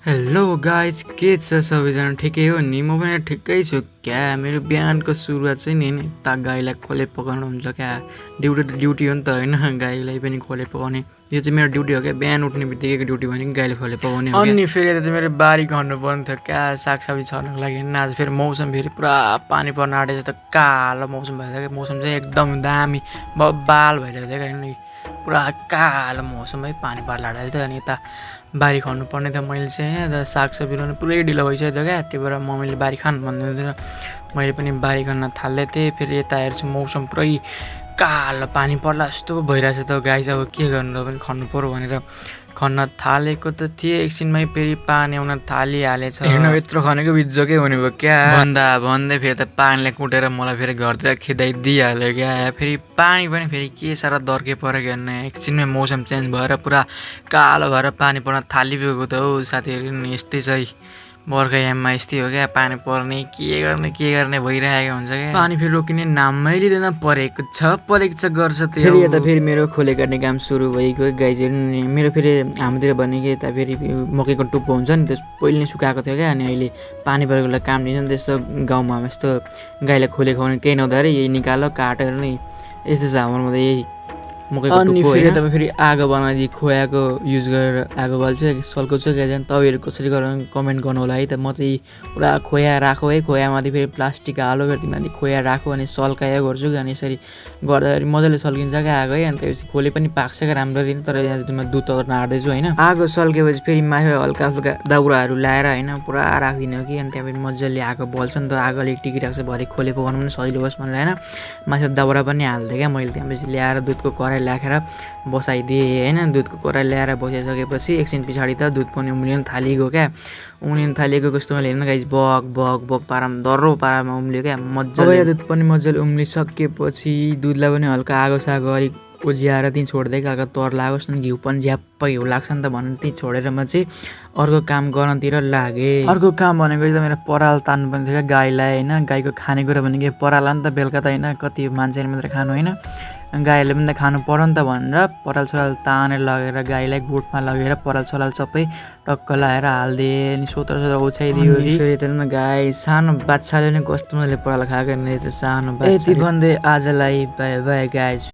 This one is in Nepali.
हेलो गाइज के छ सबैजना ठिकै हो नि म पनि ठिकै छु क्या मेरो बिहानको सुरुवात चाहिँ नि यता गाईलाई खोले पकाउनु हुन्छ क्या ड्युटी त ड्युटी हो नि त होइन गाईलाई पनि खोले पकाउने यो चाहिँ मेरो ड्युटी हो क्या बिहान उठ्ने बित्तिकै ड्युटी भनेको गाईले खोले पकाउने हो अनि फेरि यता चाहिँ मेरो बारी खन्नु पर्ने थियो क्या सागसब्जी छर्नको लागि आज फेरि मौसम फेरि पुरा पानी पर्न आँटेछ त कालो मौसम भइरहेको क्या मौसम चाहिँ एकदम दामी बब्बाल भइरहेको थियो क्या पुरा कालो मौसम है पानी पर्ला आँटेको थियो अनि यता बारी खन्नु पर्ने थियो मैले चाहिँ होइन सागसब्जी लगाउनु पुरै ढिलो भइसक्यो थियो क्या त्यही भएर मम्मीले बारी खान भन्नुहुन्थ्यो मैले पनि बारी खन्न थालेको थिएँ फेरि यता हेर्छु मौसम पुरै कालो पानी पर्ला जस्तो भइरहेछ त गाई चाहिँ अब के गर्नु पनि खन्नु पर्यो भनेर खन्न थालेको त थिएँ एकछिनमै फेरि पानी आउन थालिहालेछ हेर्नु यत्रो खनेको बिजोकै हुने भयो क्या भन्दै फेरि त पानीले कुटेर मलाई फेरि घरतिर खेदाइदिइहाल्यो क्या फेरि पानी पनि फेरि के साह्रो दर्के पऱ्यो हेर्नु एकछिनमै मौसम चेन्ज भएर पुरा कालो भएर पानी पर्न थालिपुगेको त हौ साथीहरू नि यस्तै छ है बर्खायाममा यस्तै हो क्या पानी पर्ने के गर्ने भइरहेको हुन्छ क्या पानी फेरि रोकिने नामै लिँदैन परेको छ गर्छ त्यो फेरि यता फेरि मेरो खोले काट्ने काम सुरु भइगयो गाईहरू मेरो फेरि हाम्रोतिर भनेको यता फेरि मकैको टुप्पो हुन्छ नि त्यस पहिले नै सुकाएको थियो क्या अनि अहिले पानी परेको बेला काम दिन्छ नि त्यस्तो गाउँमा यस्तो गाईलाई खोले खुवाउने केही नहुँदा यही निकालो काटेर नै यस्तो छ हाम्रोमा त यही मकैको अनि फेरि तपाईँ फेरि आगो बनाइदिए खोयाको युज गरेर आगो बाल्छु सल्को चाहिँ क्या तपाईँहरू कसरी गरेर कमेन्ट गर्नु होला है त म चाहिँ पुरा खोया राखो है खोयामाथि फेरि प्लास्टिक हालो फेरि माथि खोया राखो अनि सल्कायो गर्छु कि अनि यसरी गर्दाखेरि मजाले सल्किन्छ क्या आगो है अनि त्यसपछि खोले पनि पाक्छ क्या राम्ररी तर यहाँ दुध नार्दैछु होइन आगो सल्केपछि फेरि माथि हल्का फुल्का दाउराहरू ल्याएर होइन पुरा राखिदिनु कि अनि त्यहाँ फेरि मजाले आगो बल्छ नि त आगो अलिक टिकिरहेको छ भरे खोले पकाउनु पनि सजिलो होस् भनेर होइन माथि दाउरा पनि हाल्थेँ क्या मैले त्यहाँपछि ल्याएर दुधको कराई ल्याएर बसाइदिएँ होइन दुधको कराई ल्याएर बसाइसकेपछि एकछिन पछाडि त दुध पनि उम्लिन थालिगयो क्या उम्लिन थालिएको कस्तो मैले हेर्नु गाइस बग पारामा दर्रो पारामा उम्लियो क्या मजाले दुध पनि मजाले उम्लिसकेपछि दुधलाई पनि हल्का आगो सागो अलिक उज्याएर त्यहीँ छोड्दै हल्का तर लागोस् न घिउ पनि झ्याप्प घिउ लाग्छ नि त भनेर त्यहीँ छोडेर म चाहिँ अर्को काम गर्नतिर लागेँ अर्को काम भनेको चाहिँ मेरो पराल तान्नु पर्ने थियो क्या गाईलाई होइन गाईको खानेकुरा भनेको पराल नि त बेलुका त होइन कति मान्छेले मात्रै खानु होइन गाईहरूले पनि त खानु पर्यो नि त भनेर पराल सराल तानेर लगेर गाईलाई गोठमा लगेर पराल सराल सबै टक्क लगाएर हालिदिएँ अनि सोतर ओछ्याइदियो फेरि त गाई सानो बाच्छाले नि कस्तो मजाले पराल खाएको सानो यति भन्दै आजलाई बाई बाई गाइज।